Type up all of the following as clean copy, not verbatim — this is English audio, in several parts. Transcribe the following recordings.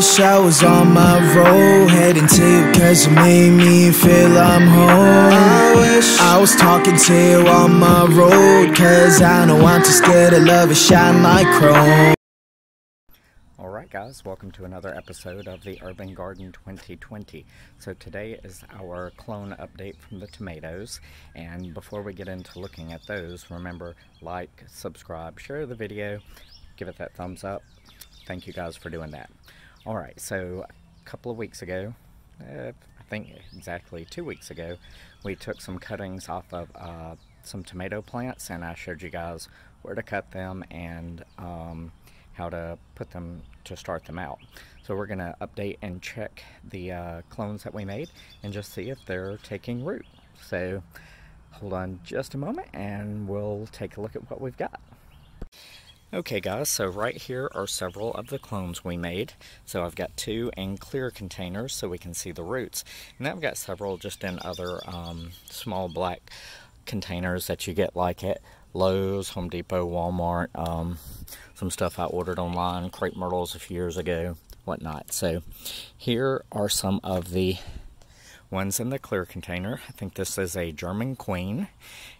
wish I was on my road, heading to you cause you made me feel I'm home. I wish I was talking to you on my road, cause I know I'm too scared to love and shine like chrome. Alright guys, welcome to another episode of the Urban Garden 2020. So today is our clone update from the tomatoes, and before we get into looking at those, remember, like, subscribe, share the video, give it that thumbs up. Thank you guys for doing that. Alright, so a couple of weeks ago, I think exactly 2 weeks ago, we took some cuttings off of some tomato plants, and I showed you guys where to cut them and how to put them to start them out. So we're going to update and check the clones that we made and just see if they're taking root. So hold on just a moment and we'll take a look at what we've got. Okay guys, so right here are several of the clones we made. So I've got 2 in clear containers so we can see the roots. And then I've got several just in other small black containers that you get like at Lowe's, Home Depot, Walmart, some stuff I ordered online, crepe myrtles a few years ago, whatnot. So here are some of the ones in the clear container. I think this is a German Queen,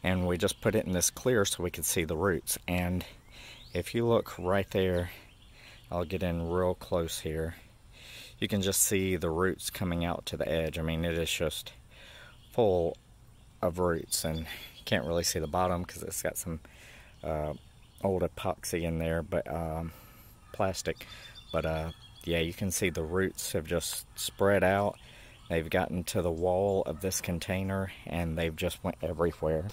and we just put it in this clear so we could see the roots. And if you look right there, I'll get in real close here, you can just see the roots coming out to the edge. I mean, it is just full of roots, and you can't really see the bottom because it's got some old epoxy in there, but plastic. But yeah, you can see the roots have just spread out. They've gotten to the wall of this container and they've just went everywhere.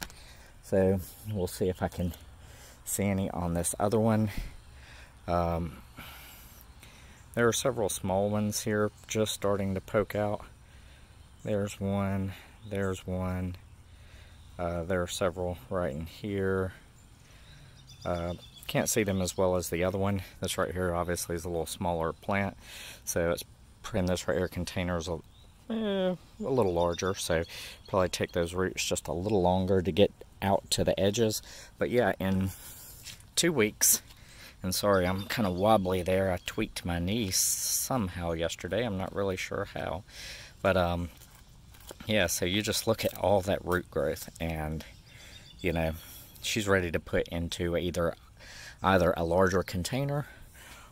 So we'll see if I can see any on this other one. There are several small ones here just starting to poke out. There's one, there's one. There are several right in here. Can't see them as well as the other one. This right here obviously is a little smaller plant, so it's in this right here container is a little larger, so probably take those roots just a little longer to get out to the edges. But yeah, in 2 weeks, and sorry I'm kind of wobbly there, I tweaked my knee somehow yesterday, I'm not really sure how, but yeah, so you just look at all that root growth, and you know, she's ready to put into either a larger container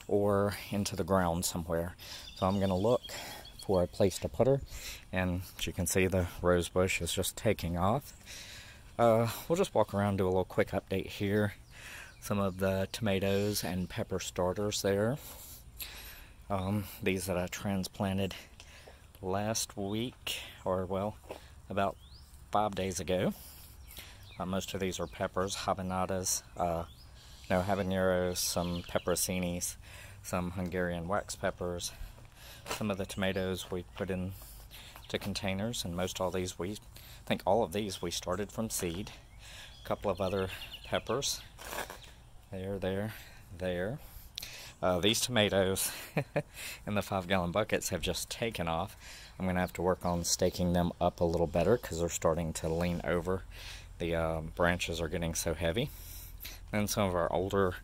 or into the ground somewhere. So I'm going to look for a place to put her, and as you can see, the rose bush is just taking off. We'll just walk around, do a little quick update here. Some of the tomatoes and pepper starters there. These that I transplanted last week, or well, about 5 days ago. Most of these are peppers, habaneros, some pepperoncinis, some Hungarian wax peppers. Some of the tomatoes we put in to containers, and most all these I think all of these we started from seed. A couple of other peppers. There. These tomatoes in the 5-gallon buckets have just taken off. I'm going to have to work on staking them up a little better because they're starting to lean over. The branches are getting so heavy. And some of our older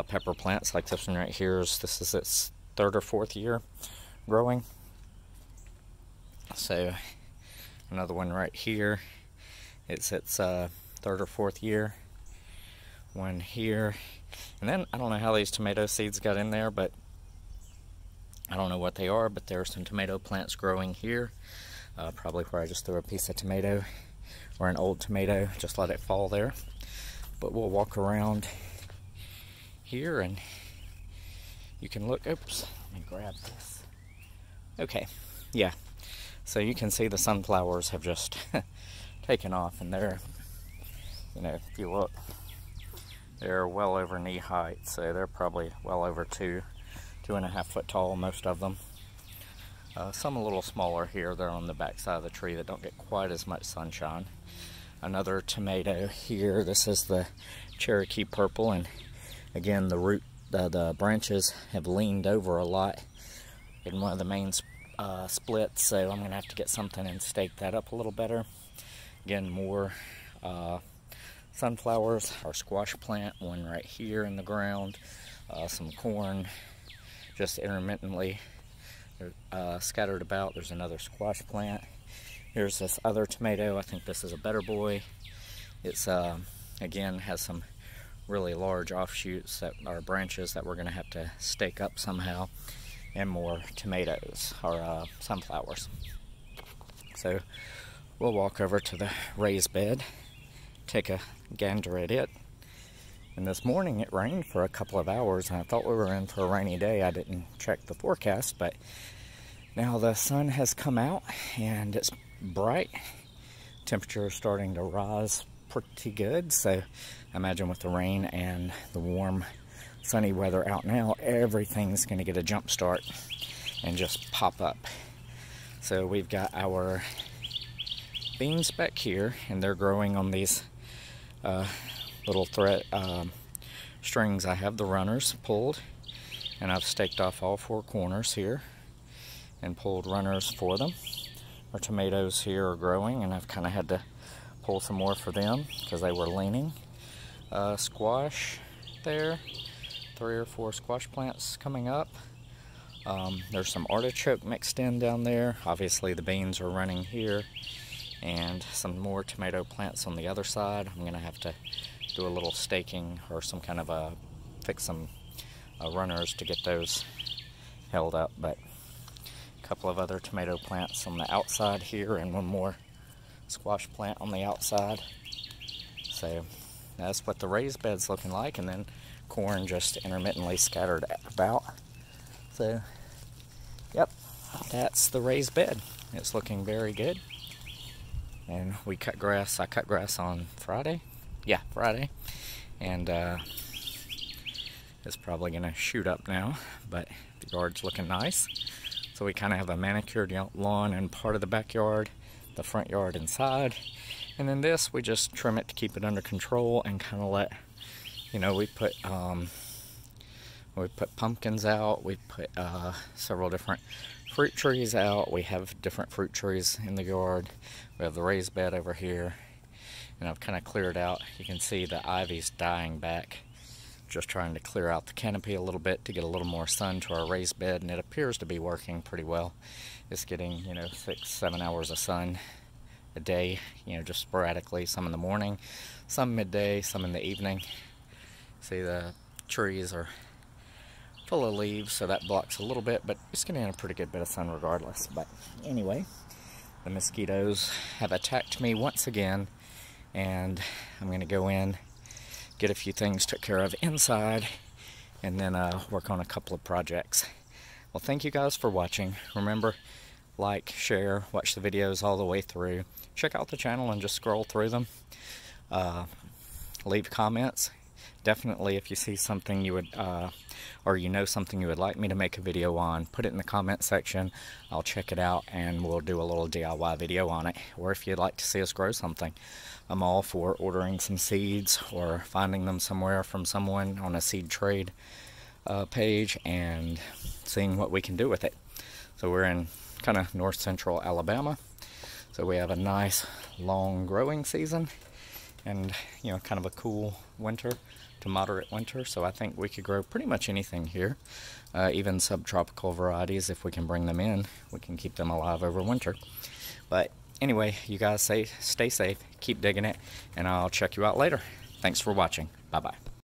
pepper plants, like this one right here, this is its 3rd or 4th year growing. So another one right here, it's its 3rd or 4th year. One here, and then I don't know how these tomato seeds got in there, but I don't know what they are, but there are some tomato plants growing here, probably where I just threw a piece of tomato or an old tomato, just let it fall there. But we'll walk around here and you can look. Oops, let me grab this. Okay, yeah, so you can see the sunflowers have just taken off, and they're, you know, if you look, they're well over knee height, so they're probably well over 2.5 foot tall, most of them. Some a little smaller here, they're on the back side of the tree that don't get quite as much sunshine. Another tomato here, this is the Cherokee Purple, and again the branches have leaned over a lot in one of the main splits, so I'm going to have to get something and stake that up a little better. Again, more sunflowers, our squash plant, one right here in the ground, some corn, just intermittently scattered about. There's another squash plant. Here's this other tomato. I think this is a Better Boy. It's again has some really large offshoots that are branches that we're going to have to stake up somehow, and more tomatoes or sunflowers. So we'll walk over to the raised bed, take a gander at it. And this morning it rained for a couple of hours, and I thought we were in for a rainy day. I didn't check the forecast, but now the sun has come out and it's bright. Temperature is starting to rise pretty good, so I imagine with the rain and the warm sunny weather out now, everything's going to get a jump start and just pop up. So we've got our beans back here, and they're growing on these little thread strings. I have the runners pulled, and I've staked off all four corners here and pulled runners for them. Our tomatoes here are growing, and I've kind of had to pull some more for them because they were leaning. Squash there, 3 or 4 squash plants coming up. There's some artichoke mixed in down there. Obviously the beans are running here, and some more tomato plants on the other side. I'm gonna have to do a little staking or some kind of fix some runners to get those held up. But a couple of other tomato plants on the outside here, and one more squash plant on the outside. So that's what the raised bed's looking like, and then corn just intermittently scattered about. So yep, that's the raised bed. It's looking very good. And we cut grass. I cut grass on Friday. Yeah, Friday. And it's probably gonna shoot up now, but the yard's looking nice. So we kind of have a manicured lawn in part of the backyard, the front yard inside, and then this we just trim it to keep it under control and kind of let, you know, we put pumpkins out, we put several different fruit trees out. We have different fruit trees in the yard. We have the raised bed over here, and I've kind of cleared out. You can see the ivy's dying back, just trying to clear out the canopy a little bit to get a little more sun to our raised bed, and it appears to be working pretty well. It's getting, you know, 6-7 hours of sun a day, you know, just sporadically, some in the morning, some midday, some in the evening. See, the trees are full of leaves, so that blocks a little bit, but it's getting a pretty good bit of sun regardless. But anyway, the mosquitoes have attacked me once again, and I'm going to go in, get a few things took care of inside, and then work on a couple of projects. Well, thank you guys for watching. Remember, like, share, watch the videos all the way through. Check out the channel and just scroll through them. Leave comments. Definitely, if you see something you would, or you know something you would like me to make a video on, put it in the comment section. I'll check it out and we'll do a little DIY video on it. Or if you'd like to see us grow something, I'm all for ordering some seeds or finding them somewhere from someone on a seed trade page and seeing what we can do with it. So we're in kind of north central Alabama, so we have a nice long growing season, and, you know, kind of a cool winter to moderate winter. So I think we could grow pretty much anything here, even subtropical varieties. If we can bring them in, we can keep them alive over winter. But anyway, you guys stay safe, keep digging it, and I'll check you out later. Thanks for watching. Bye bye.